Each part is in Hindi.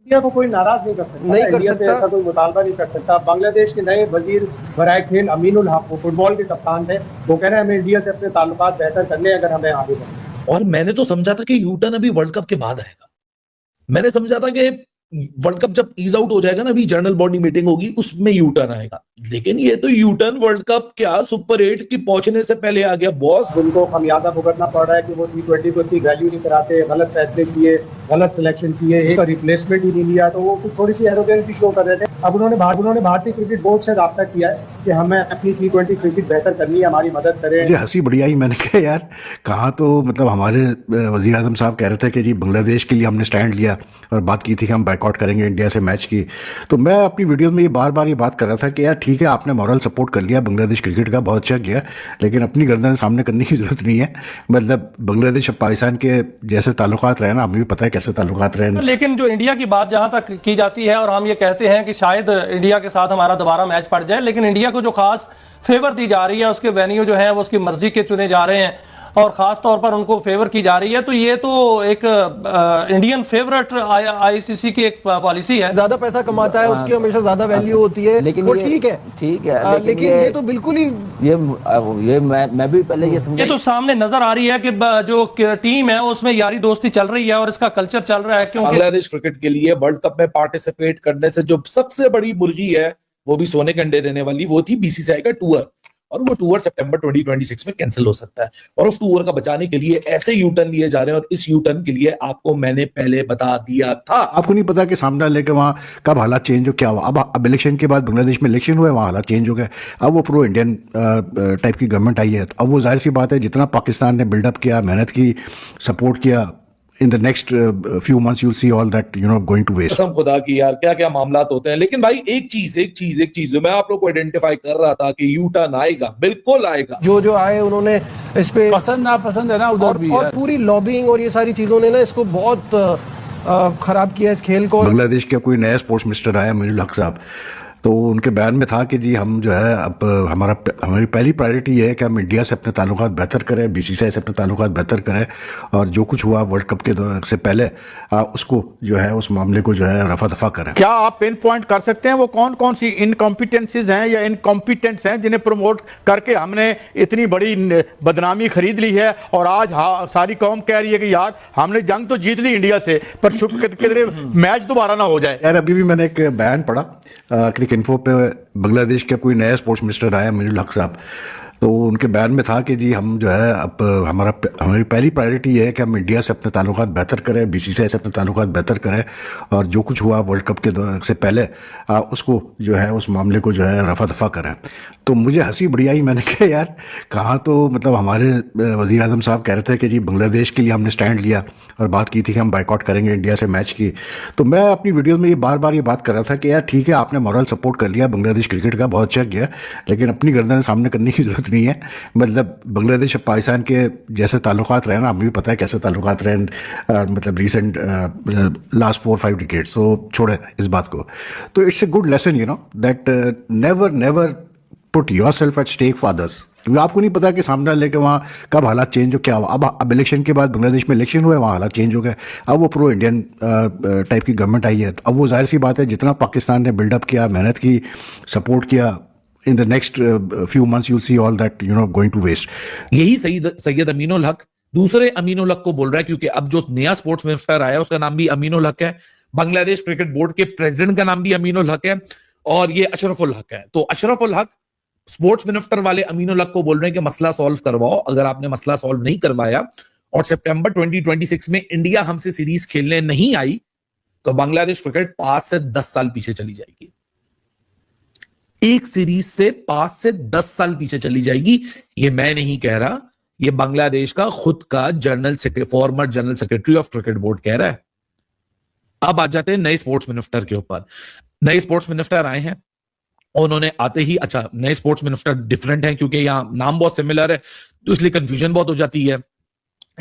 इंडिया को कोई नाराज नहीं कर सकता, नहीं कर इंडिया से सकता। ऐसा कोई मुतालबा नहीं कर सकता। बांग्लादेश के नए वजीर बराए खेल अमीनुल हक, वो फुटबॉल के कप्तान थे, वो कह रहे हैं हमें इंडिया से अपने ताल्लुकात बेहतर करने हैं अगर हमें आगे बढ़ना। और मैंने तो समझा था कि यूटर्न अभी वर्ल्ड कप के बाद आएगा। मैंने समझा था कि वर्ल्ड कप जब ईज आउट हो जाएगा ना, अभी जनरल बॉडी मीटिंग होगी, उसमें यू टर्न आएगा। लेकिन ये तो यू टर्न वर्ल्ड कप क्या सुपर 8 की पहुंचने से पहले आ गया बॉस। उनको खमियाजा भुगतना पड़ रहा है कि वो T20 को इतनी वैल्यू नहीं कराते, गलत फैसले किए, गलत सिलेक्शन किए, एक रिप्लेसमेंट ही नहीं लिया, तो वो थोड़ी सी एरोगेंस भी शो कर रहे थे। अब उन्होंने भारतीय क्रिकेट बोर्ड से राब्ता किया है कि हमें अपनी T20 क्रिकेट बेहतर करनी है, हमारी मदद करें। मुझे हंसी बढ़िया ही, मैंने कहा यार कहाँ तो मतलब हमारे वजीर आजम साहब कह रहे थे कि जी बांग्लादेश के लिए हमने स्टैंड लिया और बात की थी कि हम बाइकआउट करेंगे इंडिया से मैच की। तो मैं अपनी वीडियो में ये बार बार ये बात कर रहा था कि यार ठीक है, आपने मॉरल सपोर्ट कर लिया बांग्लादेश क्रिकेट का, बहुत अच्छा किया, लेकिन अपनी गर्दन सामने करने की जरूरत नहीं है। मतलब बांग्लादेश और पाकिस्तान के जैसे ताल्लुकात रहे ना, हमें भी पता है कैसे ताल्लुकात रहे। लेकिन जो इंडिया की बात जहां तक की जाती है और हम ये कहते हैं कि शायद इंडिया के साथ हमारा दोबारा मैच पड़ जाए, लेकिन इंडिया को जो खास फेवर दी जा रही है, उसके वेन्यू जो है वो उसकी मर्जी के चुने जा रहे हैं और खास तौर पर उनको फेवर की जा रही है, तो ये तो एक इंडियन फेवरेट आईसीसी की एक पॉलिसी है। ज्यादा पैसा कमाता है उसकी हमेशा ज्यादा वैल्यू होती है, लेकिन वो ठीक है, लेकिन ये तो बिल्कुल ही ये मैं भी पहले ये समझा, ये तो सामने नजर आ रही है कि जो टीम है उसमें यारी दोस्ती चल रही है और इसका कल्चर चल रहा है। क्योंकि बांग्लादेश क्रिकेट के लिए वर्ल्ड कप में पार्टिसिपेट करने से जो सबसे बड़ी मुर्गी है, वो भी सोने के अंडे देने वाली, वो थी बीसीसीआई का टूर। और वो टूर सितंबर 2026 में कैंसिल हो सकता है, और उस टूर का बचाने के लिए ऐसे यू टर्न लिए जा रहे हैं। और इस यू टर्न के लिए आपको मैंने पहले बता दिया था। आपको नहीं पता कि सामने लेके वहाँ कब हालात चेंज हो, क्या हुआ। अब इलेक्शन के बाद बांग्लादेश में इलेक्शन हुए, वहाँ हालात चेंज हो गए। अब वो प्रो इंडियन टाइप की गवर्नमेंट आई है, तो अब वो जाहिर सी बात है जितना पाकिस्तान ने बिल्डअप किया, मेहनत की, सपोर्ट किया, in the next few months you'll see all that going to waste। कसम खुदा की यार क्या क्या मामलात होते हैं। लेकिन भाई एक चीज जो मैं आप लोग को आइडेंटिफाई कर रहा था कि यू टर्न आएगा, बिल्कुल आएगा। जो आए उन्होंने इस पे पसंद नापसंद है ना उधर भी, और पूरी लॉबिंग और ये सारी चीजों ने ना इसको बहुत खराब किया इस खेल को। बांग्लादेश का कोई नया स्पोर्ट्स मिनिस्टर आया अमीनुल हक साहब, तो उनके बयान में था कि जी हम जो है अब हमारी पहली प्रायोरिटी ये है कि हम इंडिया से अपने ताल्लुकात बेहतर करें, बीसीसीआई से अपने ताल्लुकात बेहतर करें, और जो कुछ हुआ वर्ल्ड कप के से पहले उसको जो है उस मामले को जो है रफा दफा करें। क्या आप पिन पॉइंट कर सकते हैं वो कौन कौन सी इनकॉम्पिटेंसीज हैं या इनकॉम्पिटेंट्स हैं जिन्हें प्रमोट करके हमने इतनी बड़ी बदनामी खरीद ली है, और आज सारी कौम कह रही है कि यार हमने जंग तो जीत ली इंडिया से, पर कितने मैच दोबारा ना हो जाए। यार अभी भी मैंने एक बयान पढ़ा क्लिक इन्फो पे, बांग्लादेश का कोई नया स्पोर्ट्स मिनिस्टर आया अमीनुल हक साहब, तो उनके बयान में था कि जी हम जो है अब हमारी पहली प्रायोरिटी ये है कि हम इंडिया से अपने ताल्लुकात बेहतर करें, बीसीसीआई से अपने ताल्लुकात बेहतर करें, और जो कुछ हुआ वर्ल्ड कप के से पहले उसको जो है उस मामले को जो है रफा दफा करें। तो मुझे हंसी बढ़िया ही, मैंने कहा यार कहाँ तो मतलब हमारे वजीर आजम साहब कह रहे थे कि जी बांग्लादेश के लिए हमने स्टैंड लिया और बात की थी कि हम बाइकआउट करेंगे इंडिया से मैच की। तो मैं अपनी वीडियो में ये बार बार ये बात कर रहा था कि यार ठीक है, आपने मॉरल सपोर्ट कर लिया बांग्लादेश क्रिकेट का, बहुत अच्छा किया, लेकिन अपनी गर्दन सामने करने की जरूरत नहीं है। मतलब बांग्लादेश और पाकिस्तान के जैसे ताल्लुकात रहे ना, हमें भी पता है कैसे ताल्लुकात रहे, मतलब रिसेंट लास्ट 4-5 डिकेड्स। तो छोड़े इस बात को। तो it's a good lesson that never put yourself at stake for others, क्योंकि आपको नहीं पता कि सामने लेके वहाँ कब हालात चेंज हो, क्या हुआ। अब इलेक्शन के बाद बांग्लादेश में इलेक्शन हुए, वहाँ हालात चेंज हो गए। अब वो प्रो इंडियन टाइप की गवर्नमेंट आई है, तो अब वो जाहिर सी बात है जितना पाकिस्तान ने बिल्डअप किया, मेहनत की, सपोर्ट किया, in the next few months you'll see all that going to waste। यही सैयद अमीनुल हक दूसरे अमीनुल हक को बोल रहा है, क्योंकि अब जो नया स्पोर्ट्स मिनिस्टर आया उसका नाम भी अमीनुल हक है, बांग्लादेश क्रिकेट बोर्ड के प्रेसिडेंट का नाम भी अमीनुल हक है, और ये अशरफुल हक है। तो अशरफुल हक स्पोर्ट्स मिनिस्टर वाले अमीनुल हक को बोल रहे हैं कि मसला सॉल्व करवाओ। अगर आपने मसला सॉल्व नहीं करवाया और सितंबर 2026 में इंडिया हमसे सीरीज खेलने नहीं आई, तो बांग्लादेश क्रिकेट 5 से 10 साल पीछे चली जाएगी। एक सीरीज से 5 से 10 साल पीछे चली जाएगी। ये मैं नहीं कह रहा, ये बांग्लादेश का खुद का former general secretary of cricket board कह रहा है। अब आ जाते हैं नए स्पोर्ट्स मिनिस्टर के ऊपर। नए स्पोर्ट्स मिनिस्टर आए हैं, उन्होंने आते ही, अच्छा नए स्पोर्ट्स मिनिस्टर डिफरेंट हैं क्योंकि यहां नाम बहुत सिमिलर है, तो इसलिए कंफ्यूजन बहुत हो जाती है।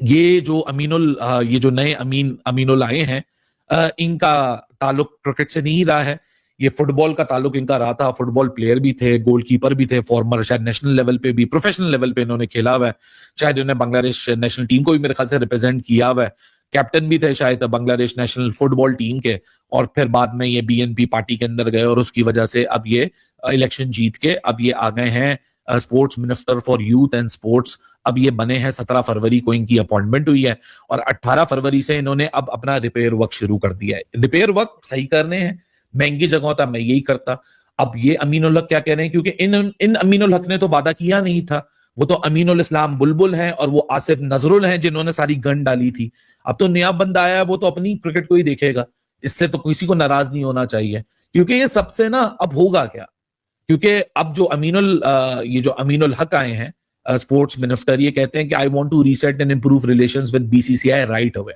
ये जो नए अमीनुल आए हैं, इनका ताल्लुक क्रिकेट से नहीं रहा है, ये फुटबॉल का ताल्लुक इनका रहा था। फुटबॉल प्लेयर भी थे, गोलकीपर भी थे, फॉर्मर, शायद नेशनल लेवल पे भी, प्रोफेशनल लेवल पे इन्होंने खेला हुआ है, शायद इन्होंने बांग्लादेश नेशनल टीम को भी मेरे ख्याल से रिप्रेजेंट किया हुआ है। कैप्टन भी थे शायद बांग्लादेश नेशनल फुटबॉल टीम के, और फिर बाद में ये बीएनपी पार्टी के अंदर गए और उसकी वजह से अब ये इलेक्शन जीत के अब ये आ गए हैं sports minister for youth and sports. अब ये बने हैं, 17 फरवरी को इनकी अपॉइंटमेंट हुई है और 18 फरवरी से इन्होंने अब अपना रिपेयर वर्क शुरू कर दिया है। रिपेयर वर्क सही करने हैं, महंगी जगहों था मैं यही करता। अब ये अमीन उल हक क्या कह रहे हैं, क्योंकि इन अमीन उल हक ने तो वादा किया नहीं था, वो तो अमीनुल इस्लाम बुलबुल हैं और वो आसिफ नजरुल हैं जिन्होंने सारी गन डाली थी। अब तो नया बंदा आया है, वो तो अपनी क्रिकेट को ही देखेगा, इससे तो किसी को नाराज नहीं होना चाहिए। क्योंकि ये सबसे ना अब होगा क्या, क्योंकि अब जो अमीनुल हक आए हैं स्पोर्ट्स मिनिस्टर, ये कहते हैं कि I want to reset and improve relations with BCCI right away.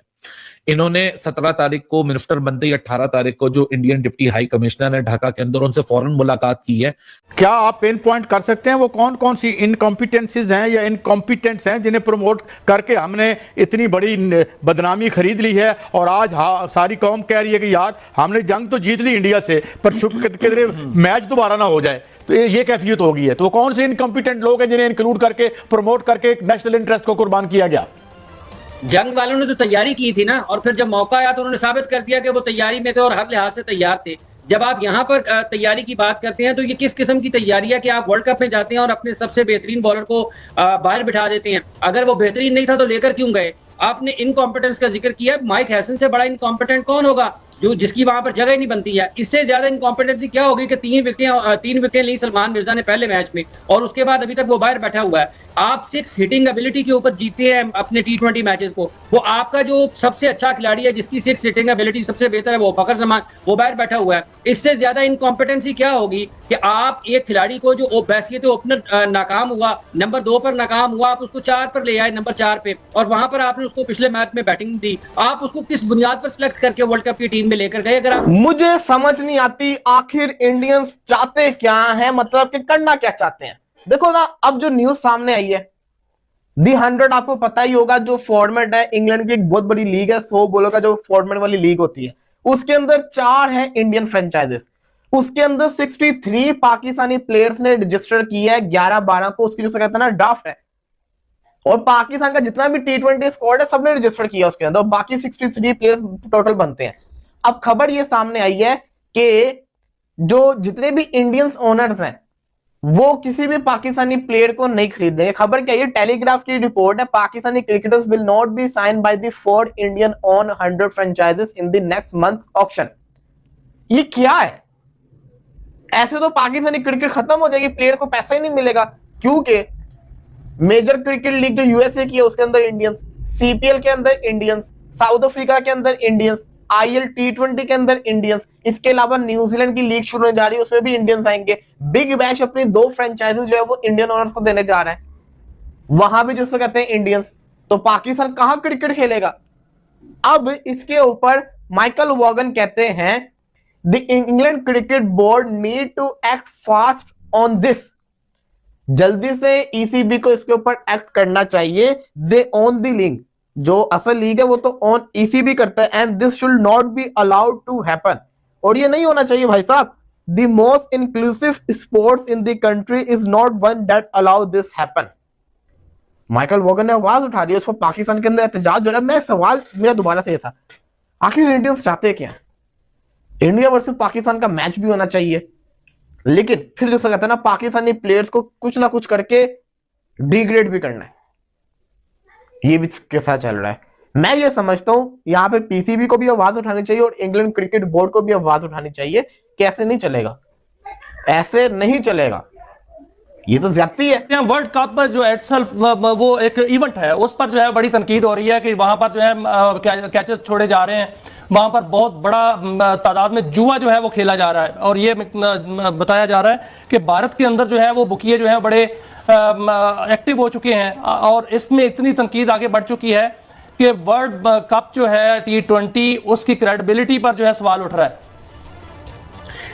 इन्होंने 17 तारीख को मिनिस्टर बनते ही 18 तारीख को जो इंडियन डिप्टी हाई कमिश्नर है ढाका के अंदर, उनसे फौरन मुलाकात की है। क्या आप पिन पॉइंट कर सकते हैं वो कौन कौन सी इनकॉम्पिटेंसीज हैं या इनकॉम्पिटेंट्स हैं जिन्हें प्रमोट करके हमने इतनी बड़ी बदनामी खरीद ली है और आज सारी कौम कह रही है कि यार हमने जंग तो जीत ली इंडिया से, पर किधरे मैच दोबारा ना हो जाए, तो ये कैफियत हो गई है। तो कौन से इनकॉम्पिटेंट लोग हैं जिन्हें इंक्लूड करके प्रमोट करके नेशनल इंटरेस्ट को कुर्बान किया गया? जंग वालों ने तो तैयारी की थी ना, और फिर जब मौका आया तो उन्होंने साबित कर दिया कि वो तैयारी में थे और हर लिहाज से तैयार थे। जब आप यहाँ पर तैयारी की बात करते हैं तो ये किस किस्म की तैयारी है कि आप वर्ल्ड कप में जाते हैं और अपने सबसे बेहतरीन बॉलर को बाहर बिठा देते हैं। अगर वो बेहतरीन नहीं था तो लेकर क्यों गए? आपने इनकॉम्पिटेंस का जिक्र किया, माइक हैसन से बड़ा इनकॉम्पिटेंट कौन होगा जो जिसकी वहां पर जगह ही नहीं बनती है? इससे ज्यादा इनकॉम्पिटेंसी क्या होगी कि 3 विकेटें ली सलमान मिर्जा ने पहले मैच में और उसके बाद अभी तक वो बाहर बैठा हुआ है। आप 6 हिटिंग एबिलिटी के ऊपर जीते हैं अपने T20 मैचेस को। वो आपका जो सबसे अच्छा खिलाड़ी है जिसकी 6 हिटिंग एबिलिटी सबसे बेहतर है वो फखर जमान, वो बाहर बैठा हुआ है। इससे ज्यादा इनकॉम्पिटेंसी क्या होगी कि आप एक खिलाड़ी को जो बैसियत ओपनर नाकाम हुआ, नंबर 2 पर नाकाम हुआ, आप उसको 4 पर ले आए, नंबर 4 पे, और वहां पर आपने उसको पिछले मैच में बैटिंग दी। आप उसको किस बुनियाद पर सिलेक्ट करके वर्ल्ड कप की टीम में लेकर गए? अगर आप मुझे समझ नहीं आती आखिर इंडियंस चाहते क्या हैं, मतलब कि करना क्या चाहते हैं। देखो ना, अब जो न्यूज सामने आई है दी 100, आपको पता ही होगा जो फॉर्मेट है, इंग्लैंड की एक बहुत बड़ी लीग है, 100 बॉलों का जो फॉर्मेट वाली लीग होती है, उसके अंदर 4 है इंडियन फ्रेंचाइजेस। उसके अंदर 63 पाकिस्तानी प्लेयर्स ने रजिस्टर किया है 11-12 को, उसकी जो कहते हैं ना ड्राफ्ट है, और पाकिस्तान का जितना भी T20 स्क्वाड है सबने रजिस्टर किया उसके अंदर, और बाकी 63 प्लेयर्स टोटल बनते हैं। अब खबर ये सामने आई है कि जो जितने भी इंडियंस ओनर्स हैं वो किसी भी पाकिस्तानी प्लेयर को नहीं खरीदेंगे। खबर क्या है, टेलीग्राफ की रिपोर्ट है, Pakistani cricketers will not be sign by the 4 Indian own 100 franchises in the next month auction. ये क्या है? ऐसे तो पाकिस्तानी क्रिकेट खत्म हो जाएगी, प्लेयर को पैसा ही नहीं मिलेगा, क्योंकि मेजर क्रिकेट लीग जो यूएसए की है उसके अंदर इंडियंस, सीपीएल के अंदर इंडियंस, साउथ अफ्रीका के अंदर इंडियंस, आईएल T20 के अंदर इंडियंस, इसके अलावा न्यूजीलैंड की लीग शुरू होने जा रही है उसमें भी इंडियंस आएंगे। बिग बैश अपनी 2 फ्रेंचाइजेस जो है वो इंडियन ओनर्स को देने जा रहा है, वहां भी जिसको कहते हैं इंडियंस। तो पाकिस्तान कहां क्रिकेट खेलेगा? अब इसके ऊपर माइकल वॉगन कहते हैं the England cricket board need to act fast on this. जल्दी से ईसीबी को इसके ऊपर एक्ट करना चाहिए। दे ओन द लीग, जो असल लीग है वो तो ऑन ईसीबी करता है, and this should not be allowed to happen. और ये नहीं होना चाहिए भाई साहब। The most inclusive sports in the country is not one that allow this happen. Michael Vaughan ने आवाज उठा दी, उसको पाकिस्तान के अंदर एहतजाज हो रहा है। मैं सवाल मेरा दोबारा से ये था, आखिर इंडियंस चाहते क्या? इंडिया वर्सेस पाकिस्तान का मैच भी होना चाहिए, लेकिन फिर जो कहते हैं ना पाकिस्तानी प्लेयर्स को कुछ ना कुछ करके डिग्रेड भी करना है, ये भी कैसा चल रहा है। मैं ये समझता हूं यहां पे पीसीबी को भी आवाज उठानी चाहिए और इंग्लैंड क्रिकेट बोर्ड को भी आवाज उठानी चाहिए। कैसे नहीं चलेगा, ऐसे नहीं चलेगा, ये तो ज्यादती है। वर्ल्ड कप जो इटसेल्फ वो एक इवेंट है, उस पर जो है बड़ी तनकीद हो रही है कि वहां पर जो है कैचेस छोड़े जा रहे हैं, वहां पर बहुत बड़ा तादाद में जुआ जो है वो खेला जा रहा है। और ये बताया जा रहा है कि भारत के अंदर जो है वो बुकिए जो है बड़े एक्टिव हो चुके हैं, और इसमें इतनी तनकीद आगे बढ़ चुकी है कि वर्ल्ड कप जो है T20 उसकी क्रेडिबिलिटी पर जो है सवाल उठ रहा है।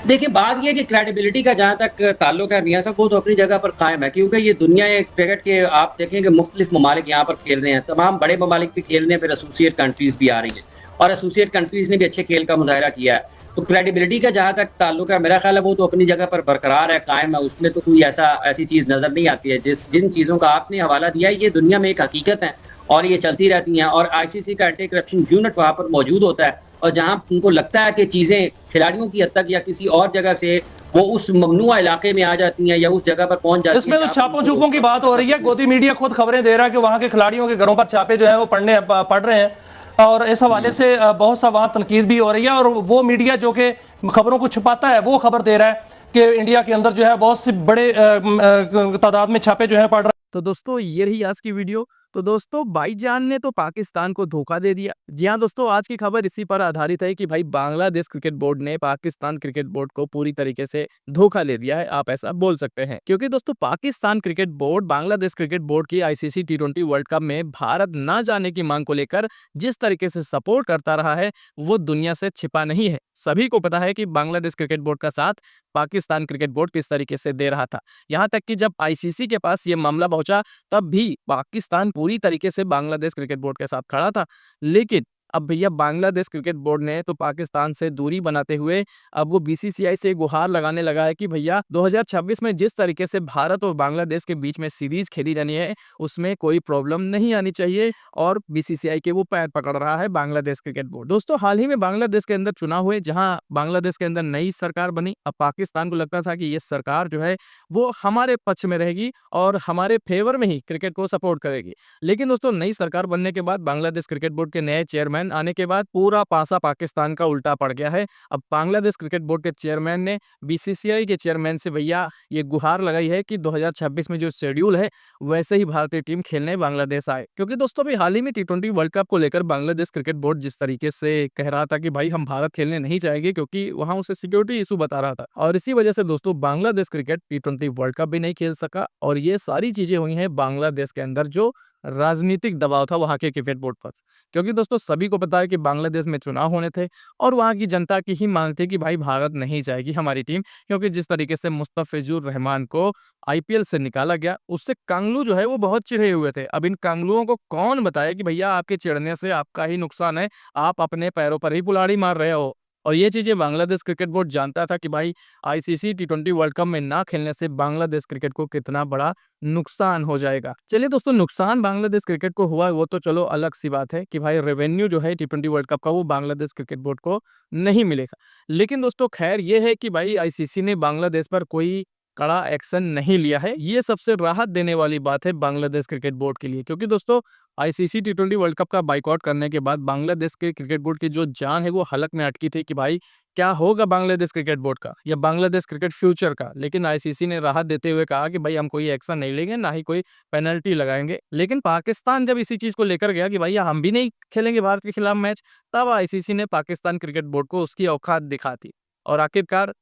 देखिए, बात यह कि क्रेडिबिलिटी का जहां तक ताल्लुक है मियां साहब, वो तो अपनी जगह पर कायम है, क्योंकि ये दुनिया क्रिकेट के आप देखें कि मुख्तलिफ ममालिक यहाँ पर खेल रहे हैं, तमाम बड़े ममालिक भी खेल रहे हैं, फिर एसोसिएट कंट्रीज भी आ रही हैं, और एसोसिएट कंट्रीज ने भी अच्छे खेल का मुजाहरा किया है। तो क्रेडिबिलिटी का जहां तक ताल्लुक है, मेरा ख्याल है वो तो अपनी जगह पर बरकरार है, कायम है, उसमें तो कोई ऐसी चीज नजर नहीं आती है। जिन चीजों का आपने हवाला दिया है, ये दुनिया में एक हकीकत है, और ये चलती रहती हैं, और आईसीसी का एंटी करप्शन यूनिट वहां पर मौजूद होता है, और जहां उनको लगता है कि चीजें खिलाड़ियों की हद तक या किसी और जगह से वो उस ममनुआ इलाके में आ जाती हैं या उस जगह पर पहुंच जाती हैं। इसमें तो छापों छुपों की बात हो रही है। गोदी मीडिया खुद खबरें दे रहा है कि वहां के खिलाड़ियों के घरों पर छापे जो है वो पड़ रहे हैं, और इस हवाले से बहुत सा वहां तनकीद भी हो रही है। और वो मीडिया जो कि खबरों को छुपाता है वो खबर दे रहा है कि इंडिया के अंदर जो है बहुत से बड़े तादाद में छापे जो है पड़ रहे हैं। तो दोस्तों ये रही आज की वीडियो। तो दोस्तों भाईजान ने तो पाकिस्तान को धोखा दे दिया। जी हाँ दोस्तों, आज की खबर इसी पर आधारित है कि भाई बांग्लादेश क्रिकेट बोर्ड ने पाकिस्तान क्रिकेट बोर्ड को पूरी तरीके से धोखा दे दिया है, आप ऐसा बोल सकते हैं। क्योंकि दोस्तों Pakistan cricket board Bangladesh cricket board की आईसीसी T20 वर्ल्ड कप में भारत न जाने की मांग को लेकर जिस तरीके से सपोर्ट करता रहा है वो दुनिया से छिपा नहीं है। सभी को पता है कि बांग्लादेश क्रिकेट बोर्ड का साथ पाकिस्तान क्रिकेट बोर्ड किस तरीके से दे रहा था। यहाँ तक कि जब आईसीसी के पास ये मामला पहुंचा तब भी पाकिस्तान पूरी तरीके से बांग्लादेश क्रिकेट बोर्ड के साथ खड़ा था। लेकिन अब भैया बांग्लादेश क्रिकेट बोर्ड ने तो पाकिस्तान से दूरी बनाते हुए अब वो बीसीसीआई से गुहार लगाने लगा है कि भैया 2026 में जिस तरीके से भारत और बांग्लादेश के बीच में सीरीज खेली जानी है उसमें कोई प्रॉब्लम नहीं आनी चाहिए, और बीसीसीआई के वो पैर पकड़ रहा है बांग्लादेश क्रिकेट बोर्ड। दोस्तों हाल ही में बांग्लादेश के अंदर चुनाव हुए, जहां बांग्लादेश के अंदर नई सरकार बनी। अब पाकिस्तान को लगता था कि ये सरकार जो है वो हमारे पक्ष में रहेगी और हमारे फेवर में ही क्रिकेट को सपोर्ट करेगी। लेकिन दोस्तों नई सरकार बनने के बाद बांग्लादेश क्रिकेट बोर्ड के नए चेयरमैन आने के बाद पूरा पासा पाकिस्तान का उल्टा पड़ गया है। अब बांग्लादेश क्रिकेट बोर्ड के चेयरमैन ने बीसीसीआई के चेयरमैन से भैया ये गुहार लगाई है कि 2026 में जो शेड्यूल है वैसे ही भारतीय टीम खेलने बांग्लादेश आए। क्योंकि दोस्तों अभी हाल ही में T20 वर्ल्ड कप को लेकर बांग्लादेश क्रिकेट बोर्ड जिस तरीके से कह रहा था कि भाई हम भारत खेलने नहीं जाएंगे क्योंकि वहां उसे सिक्योरिटी इशू बता रहा था, और इसी वजह से दोस्तों Bangladesh cricket T20 world cup भी नहीं खेल सका। और ये सारी चीजें हुई हैं बांग्लादेश के अंदर जो राजनीतिक दबाव था वहां के क्रिकेट बोर्ड पर। क्योंकि दोस्तों सभी को पता है कि बांग्लादेश में चुनाव होने थे और वहां की जनता की ही मांग थी कि भाई भारत नहीं जाएगी हमारी टीम, क्योंकि जिस तरीके से मुस्तफिजुर रहमान को आईपीएल से निकाला गया उससे कांगलू जो है वो बहुत चिढ़े हुए थे। अब इन कांगलुओं को कौन बताए कि भैया आपके चिढ़ने से आपका ही नुकसान है, आप अपने पैरों पर ही कुल्हाड़ी मार रहे हो। और ये चीजें बांग्लादेश क्रिकेट बोर्ड जानता था कि भाई आईसीसी T20 वर्ल्ड कप में ना खेलने से बांग्लादेश क्रिकेट को कितना बड़ा नुकसान हो जाएगा। चलिए दोस्तों नुकसान बांग्लादेश क्रिकेट को हुआ वो तो चलो अलग सी बात है कि भाई रेवेन्यू जो है T20 वर्ल्ड कप का वो बांग्लादेश क्रिकेट बोर्ड को नहीं मिलेगा। लेकिन दोस्तों खैर ये है कि भाई आईसीसी ने बांग्लादेश पर कोई कड़ा एक्शन नहीं लिया है, ये सबसे राहत देने वाली बात है बांग्लादेश क्रिकेट बोर्ड के लिए। क्योंकि दोस्तों आईसीसी T20 वर्ल्ड कप का बाइकआउट करने के बाद बांग्लादेश के क्रिकेट बोर्ड की जो जान है वो हलक में अटकी थी कि भाई क्या होगा बांग्लादेश क्रिकेट बोर्ड का या बांग्लादेश क्रिकेट फ्यूचर का। लेकिन आईसीसी ने राहत देते हुए कहा कि भाई हम कोई एक्शन नहीं लेंगे, ना ही कोई पेनल्टी लगाएंगे। लेकिन पाकिस्तान जब इसी चीज को लेकर गया कि भैया हम भी नहीं खेलेंगे भारत के खिलाफ मैच, तब आईसीसी ने पाकिस्तान क्रिकेट बोर्ड को उसकी औकात दिखा दी। और आखिरकार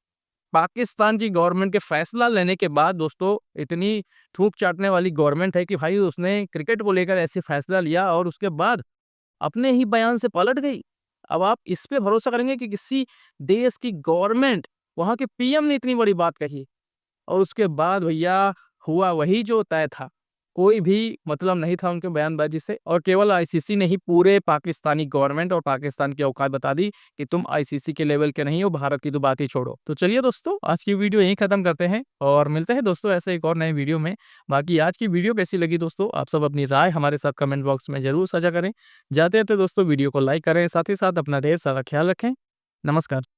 पाकिस्तान की गवर्नमेंट के फैसला लेने के बाद दोस्तों इतनी थूक चाटने वाली गवर्नमेंट है कि भाई उसने क्रिकेट को लेकर ऐसे फैसला लिया और उसके बाद अपने ही बयान से पलट गई। अब आप इस पे भरोसा करेंगे कि किसी देश की गवर्नमेंट, वहां के पीएम ने इतनी बड़ी बात कही और उसके बाद भैया हुआ वही जो तय था, कोई भी मतलब नहीं था उनके बयानबाजी से। और केवल आईसीसी ने ही पूरे पाकिस्तानी गवर्नमेंट और पाकिस्तान की औकात बता दी कि तुम आईसीसी के लेवल के नहीं हो, भारत की तो बात ही छोड़ो। तो चलिए दोस्तों आज की वीडियो यहीं खत्म करते हैं और मिलते हैं दोस्तों ऐसे एक और नए वीडियो में। बाकी आज की वीडियो कैसी लगी दोस्तों आप सब अपनी राय हमारे साथ कमेंट बॉक्स में जरूर साझा करें। जाते जाते दोस्तों वीडियो को लाइक करें, साथ ही साथ अपना ढेर सारा ख्याल रखें। नमस्कार।